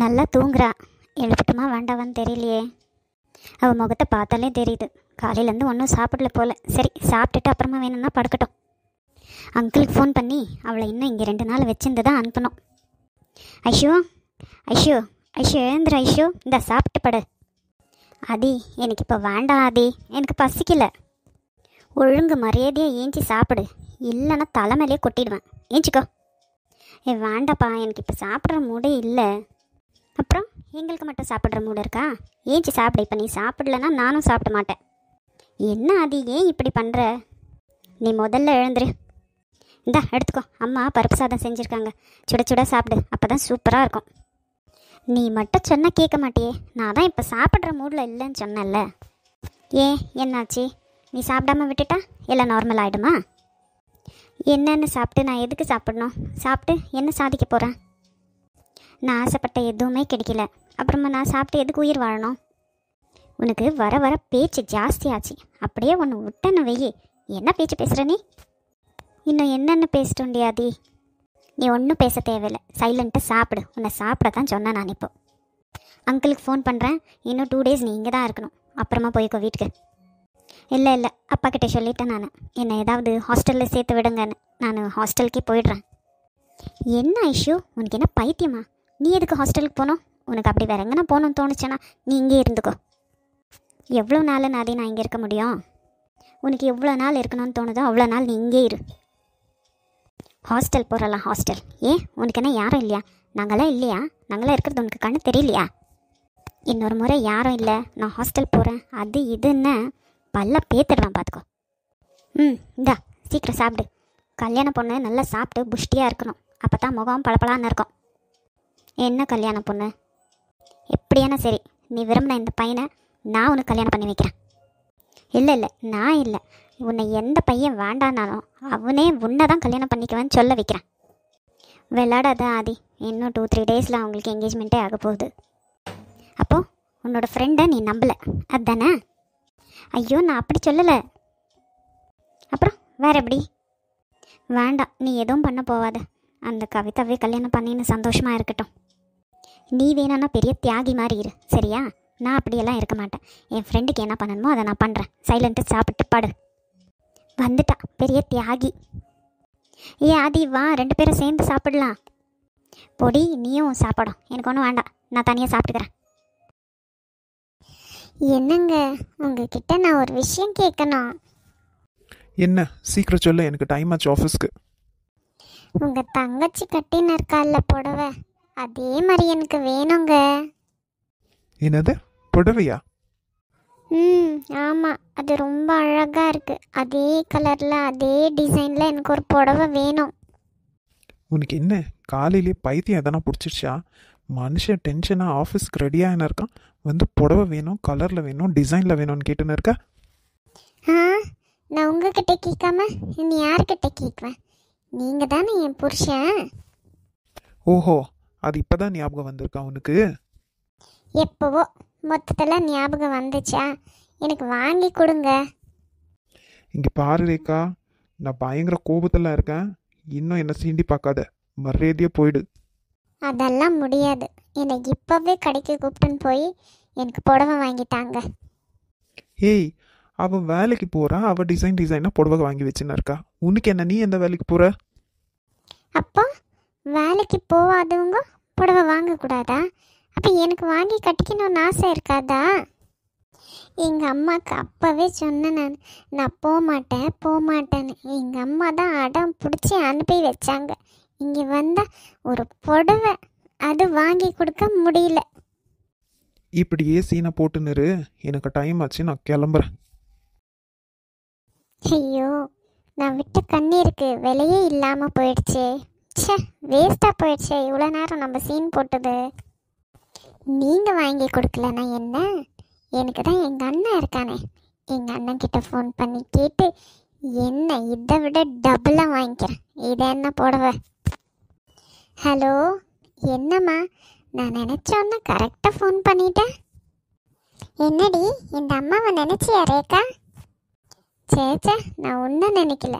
நல்லா தூங்குறா. எழுப்பட்டுமா வேண்டாவான்னு தெரியலையே. அவள் முகத்தை பார்த்தாலே தெரியுது, காலையிலேருந்து ஒன்றும் சாப்பிடல போல. சரி, சாப்பிட்டுட்டு அப்புறமா வேணும்னா படுக்கட்டும். அங்கிளுக்கு ஃபோன் பண்ணி அவளை இன்னும் இங்கே 2 நாள் வச்சிருந்து தான் அனுப்பணும். ஐஷோ ஐஷோ ஐஷோ எழுந்துரு ஐஷோ, இந்த சாப்பிட்டு படு. ஆதி, எனக்கு இப்போ வேண்டாம் ஆதி, எனக்கு பசிக்கல. ஒழுங்கு மரியாதையாக ஏஞ்சி சாப்பிடு, இல்லைன்னா தலைமையிலே கொட்டிடுவேன். ஏஞ்சிக்கோ. வேண்டாப்பா, எனக்கு இப்போ சாப்பிட்ற மூடே இல்லை. அப்புறம் எங்களுக்கு மட்டும் சாப்பிட்ற மூடு இருக்கா? ஏஞ்சி சாப்பிடு. இப்போ நீ சாப்பிடலன்னா நானும் சாப்பிட மாட்டேன். என்ன ஆதி, ஏன் இப்படி பண்ணுற? நீ முதல்ல எழுந்துரு. இந்தா எடுத்துக்கோ, அம்மா பருப்பு சாதம் செஞ்சுருக்காங்க, சுட சுட சாப்பிடு, அப்போ தான் சூப்பராக இருக்கும். நீ மட்டும் சொன்னால் கேட்க மாட்டியே. நான் தான் இப்போ சாப்பிட்ற மூடில் இல்லைன்னு சொன்னேன்ல. ஏன், என்னாச்சு? நீ சாப்பிடாம விட்டுட்டா எல்லாம் நார்மல் ஆகிடுமா? என்னென்னு சாப்பிட்டு நான் எதுக்கு சாப்பிடணும்? சாப்பிட்டு என்ன சாதிக்க போகிறேன்? நான் ஆசைப்பட்ட எதுவுமே கிடைக்கல, அப்புறமா நான் சாப்பிட்டு எதுக்கு உயிர் வாழணும்? உனக்கு வர வர பேச்சு ஜாஸ்தியாச்சு. அப்படியே ஒன்று விட்டன்னு வெய்யே. என்ன பேச்சு பேசுகிற நீ? இன்னும் என்னென்னு பேசிட்டோண்டி ஆதி? நீ ஒன்றும் பேச தேவையில்லை, சைலண்ட்டாக சாப்பிடு. உன்னை சாப்பிட தான் சொன்னேன் நான். இப்போ அங்கிளுக்கு ஃபோன் பண்ணுறேன். இன்னும் 2 டேஸ் நீ இங்கே தான் இருக்கணும், அப்புறமா போய்க்கோ வீட்டுக்கு. இல்லை இல்லை, அப்பா கிட்டே சொல்லிட்டேன் நான், என்னை ஏதாவது ஹாஸ்டலில் சேர்த்து விடுங்கன்னு. நான் ஹாஸ்டலுக்கே போயிடுறேன். என்ன ஐஷு, உனக்கு என்ன பைத்தியமா? நீ எதுக்கு ஹாஸ்டலுக்கு போகணும்? உனக்கு அப்படி வேற எங்கன்னா போகணும்னு தோணுச்சுன்னா நீ இங்கே இருந்துக்கோ. எவ்வளோ நாள் நாதே நான் இங்கே இருக்க முடியும்? உனக்கு எவ்வளோ நாள் இருக்கணும்னு தோணுதோ அவ்வளோ நாள் நீ இங்கே இரு. ஹாஸ்டல் போகிறலாம், ஹாஸ்டல். ஏன், உனக்கு என்ன யாரும் இல்லையா? நாங்களாம் இல்லையா? நாங்களாம் இருக்கிறது உனக்கு கண்ணு தெரியலையா? இன்னொரு முறை யாரும் இல்லை, நான் ஹாஸ்டல் போகிறேன் அது இதுன்னு பல்ல பேத்துடுவேன், பார்த்துக்கோ. இந்தா சீக்கிரம் சாப்பிடு. கல்யாண பொண்ணு நல்லா சாப்பிட்டு புஷ்டியாக இருக்கணும், அப்போ தான் முகம் பளபளான்னு இருக்கும். என்ன கல்யாண பொண்ணு? எப்படியானா சரி, நீ விரும்பின இந்த பையனை நான் உனக்கு கல்யாணம் பண்ணி வைக்கிறேன். இல்லை இல்லை, நான் இல்லை, உன்னை எந்த பையன் வேண்டானாலும் அவனே உன்னை தான் கல்யாணம் பண்ணிக்குவேன்னு சொல்ல வைக்கிறேன். விளையாடாத ஆதி, இன்னும் 2-3 டேஸில் அவங்களுக்கு என்கேஜ்மெண்ட்டே ஆக போகுது. அப்போது உன்னோட ஃப்ரெண்டை நீ நம்பலை அதுதானே? ஐயோ, நான் அப்படி சொல்லலை. அப்புறம் வேறு எப்படி? வேண்டாம், நீ எதுவும் பண்ண போவாத. அந்த கவிதாவே கல்யாணம் பண்ணின்னு சந்தோஷமாக இருக்கட்டும். நீ வேணான்னா பெரிய தியாகி மாதிரி இரு, சரியா? நான் அப்படியெல்லாம் இருக்க மாட்டேன். என் ஃப்ரெண்டுக்கு என்ன பண்ணணுமோ அதை நான் பண்ணுறேன். சைலண்ட்டு சாப்பிட்டு படு. வந்துட்டா பெரிய தியாகி. ஆதி வா, 2 பேரும் சேர்ந்து சாப்பிடலாம். பொடி, நீயும் சாப்பிடும். எனக்கு ஒன்றும் வேண்டாம், நான் தனியாக சாப்பிட்டுக்கிறேன். என்னங்க, உங்ககிட்ட நான் ஒரு விஷயம் கேட்கணும். என்ன? சீக்கிரம் சொல்ல, எனக்கு டைம் ஆச்சு ஆஃபீஸ்க்கு. உங்கள் தங்கச்சி கட்டின்னு இருக்கால புடவை, அதே மாதிரி எனக்கு வேணுங்க. என்னது, புடவையா? ஆமாம், அது ரொம்ப அழகாக இருக்குது. அதே கலரில் அதே டிசைனில் எனக்கு ஒரு புடவை வேணும். உனக்கு என்ன காலையிலே பைத்தியம் எதனா பிடிச்சிருச்சா? மனுஷன் டென்ஷனாக ஆஃபீஸ்க்கு ரெடியாக இருக்கான், வந்து புடவை வேணும், கலரில் வேணும், டிசைனில் வேணும்னு கேட்டுன்னு இருக்கா? நான் உங்ககிட்ட கேட்காம நீ யார்கிட்ட கேட்குவேன்? நீங்கள் தானே என் புருஷன். ஓஹோ, அது இப்போ தான் ஞாபகம் வந்திருக்கா உனக்கு? எப்போவோ மொத்தத்தில் ஞாபகம் வந்துச்சா? எனக்கு வாங்கி கொடுங்க. இங்கே பாரு ரேக்கா, நான் பயங்கர கோபத்தில் இருக்கேன். இன்னும் என்ன சீண்டி பார்க்காத, மரியாதையாக போயிடு. அதெல்லாம் முடியாது. என்னை இப்போவே கடைக்கு கூப்பிட்டுன்னு போய் எனக்கு புடவை வாங்கிட்டாங்க. ஏய், அவள் வேலைக்கு போகிறா, அவள் டிசைனாக புடவை வாங்கி வச்சுன்னு இருக்கா. உனக்கு என்ன, நீ எந்த வேலைக்கு போகிற? அப்போ வேலைக்கு போகாதவங்க புடவை வாங்கக்கூடாதா? அப்போ எனக்கு வாங்கி கட்டிக்கணும்னு ஆசை இருக்காதா? எங்கள் அம்மாவுக்கு அப்போவே சொன்னேன், நான் போக மாட்டேன்னு. எங்கள் அம்மா தான் அடம் பிடிச்சி அனுப்பி வச்சாங்க. இங்கே வந்தால் ஒரு புடவை அது வாங்கி கொடுக்க முடியல. இப்படியே சீனை போட்டுன்னு, எனக்கு டைம் ஆச்சு, நான் கிளம்புறேன். ஐயோ, நான் விட்ட கண்ணீருக்கு விலையே இல்லாமல் போயிடுச்சே. ச்சே, வேஸ்ட்டாக போயிடுச்சே இவ்வளோ நேரம் நம்ம சீன் போட்டது. நீங்கள் வாங்கி கொடுக்கலன்னா என்ன? எனக்கு தான் எங்கள் அண்ணன் இருக்கானே, எங்கள் அண்ணன் கிட்ட ஃபோன் பண்ணி கேட்டு என்ன இதை விட டபுளாக வாங்கிக்கிறேன். இதை என்ன புடவை? ஹலோ, என்னம்மா? நான் நினச்சோன்னா கரெக்டாக ஃபோன் பண்ணிட்டேன். என்னடி, இந்த அம்மாவை நினச்சியா ரேக்கா? சேச்சே, நான் ஒன்றும் நினைக்கல.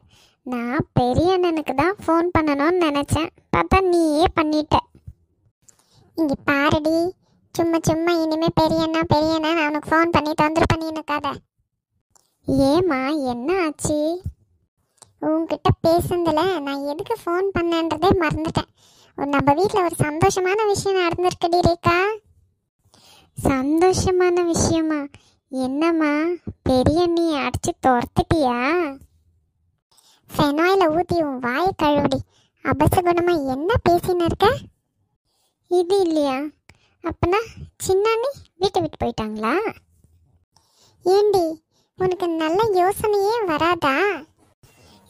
நான் பெரிய அண்ணனுக்கு தான் ஃபோன் பண்ணணும்னு நினச்சேன், பார்த்தா நீயே பண்ணிட்ட. இங்கே பாருடி, சும்மா சும்மா இனிமே பெரியண்ணா பெரியண்ணா நான் உனக்கு ஃபோன் பண்ணி தொந்தரவு பண்ணினுக்காத. ஏம்மா என்ன ஆச்சு? உன்கிட்ட பேசுனதுல நான் எதுக்கு ஃபோன் பண்ணேன்றதே மறந்துட்டேன். நம்ம வீட்டில் ஒரு சந்தோஷமான விஷயம் நடந்திருக்குடி ரேகா. சந்தோஷமான விஷயமா? என்னம்மா, பெரியண்ணி அடிச்சு துரத்துட்டியா? ஃபெனாயில ஊற்றி உன் வாயை கழுவுடி. அபசகுணமாக என்ன பேசின்னு இருக்க? இது இல்லையா? அப்பனா சின்னாண்ணி வீட்டை விட்டு போயிட்டாங்களா? ஏண்டி, உனக்கு நல்ல யோசனையே வராதா?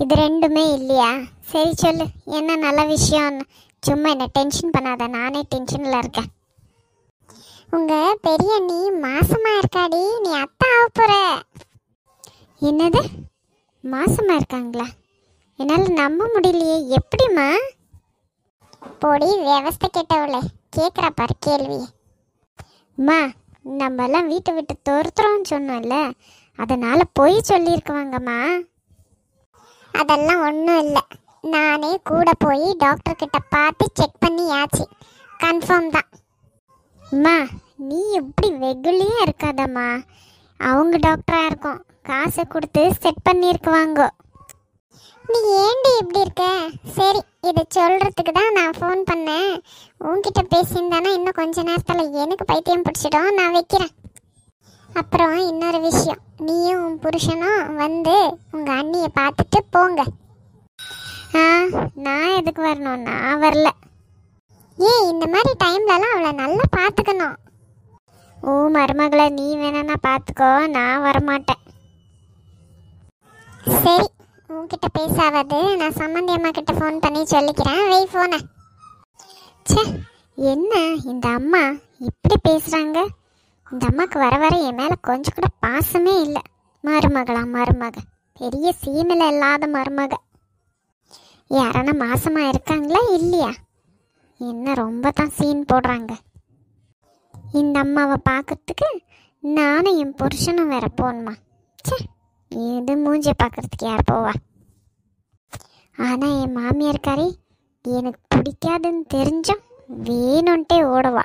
இது ரெண்டுமே இல்லையா? சரி சொல்லு, என்ன நல்ல விஷயம்னு. சும்மா என்ன டென்ஷன் பண்ணாத, நானே டென்ஷனில் இருக்கேன். உங்கள் பெரியண்ணி மாசமாக இருக்காடி, நீ அத்தை ஆக போகிற. என்னது, மாசமா இருக்காங்களா? என்னால் நம்ப முடியலையே, எப்படிம்மா? போடி விவஸ்தை கேட்டவளே, கேட்குறா பாரு கேள்வி. அம்மா, நம்மெல்லாம் வீட்டை விட்டு துரத்துறோம்னு சொன்னோம்ல, அதனால் போய் சொல்லியிருக்குவாங்கம்மா. அதெல்லாம் ஒன்றும் இல்லை. நானே கூட போய் டாக்டர்கிட்ட பார்த்து செக் பண்ணியாச்சு. கன்ஃபார்ம் தான். அம்மா, நீ எப்படி வெகுலியாக இருக்காதம்மா. அவங்க டாக்டராக இருக்கும், காசை கொடுத்து செட் பண்ணியிருக்குவாங்க. நீ ஏண்டி இப்படி இருக்க? சரி, இதை சொல்கிறதுக்கு தான் நான் ஃபோன் பண்ணேன். உன்கிட்ட பேசியிருந்தானா இன்னும் கொஞ்ச நேரத்தில் எனக்கு பைத்தியம் பிடிச்சிடும். நான் வைக்கிறேன். அப்புறம் இன்னொரு விஷயம், நீயும் உன் புருஷனும் வந்து உங்கள் அண்ணியை பார்த்துட்டு போங்க. நான் எதுக்கு வரணும்? நான் வரல. ஏன் இந்த மாதிரி டைம்லலாம் அவளை நல்லா பார்த்துக்கணும். ஓ மருமகளை நீ வேணா பார்த்துக்கோ, நான் வரமாட்டேன். சரி, உன்கிட்ட பேசாவது நான் சம்மந்தி அம்மா கிட்ட ஃபோன் பண்ணி சொல்லிக்கிறேன். வை ஃபோனை. ச்சே, என்ன இந்த அம்மா இப்படி பேசுகிறாங்க? இந்த அம்மாவுக்கு வர வர என் மேலே கொஞ்சம் கூட பாசமே இல்லை. மருமகளா மருமக, பெரிய சீமையில் இல்லாத மருமக. யாரானா மாசமாக இருக்காங்களா இல்லையா? என்ன ரொம்ப தான் சீன் போடுறாங்க. இந்த அம்மாவை பார்க்கறதுக்கு நானும் என் புருஷனும் வேற போகணுமா? ச்சே, இது மூஞ்சியை பார்க்கறதுக்கு யார் போவா? ஆனால் என் மாமியார்காரி எனக்கு பிடிக்காதுன்னு தெரிஞ்சும் வேணும்ன்ட்டே ஓடுவா.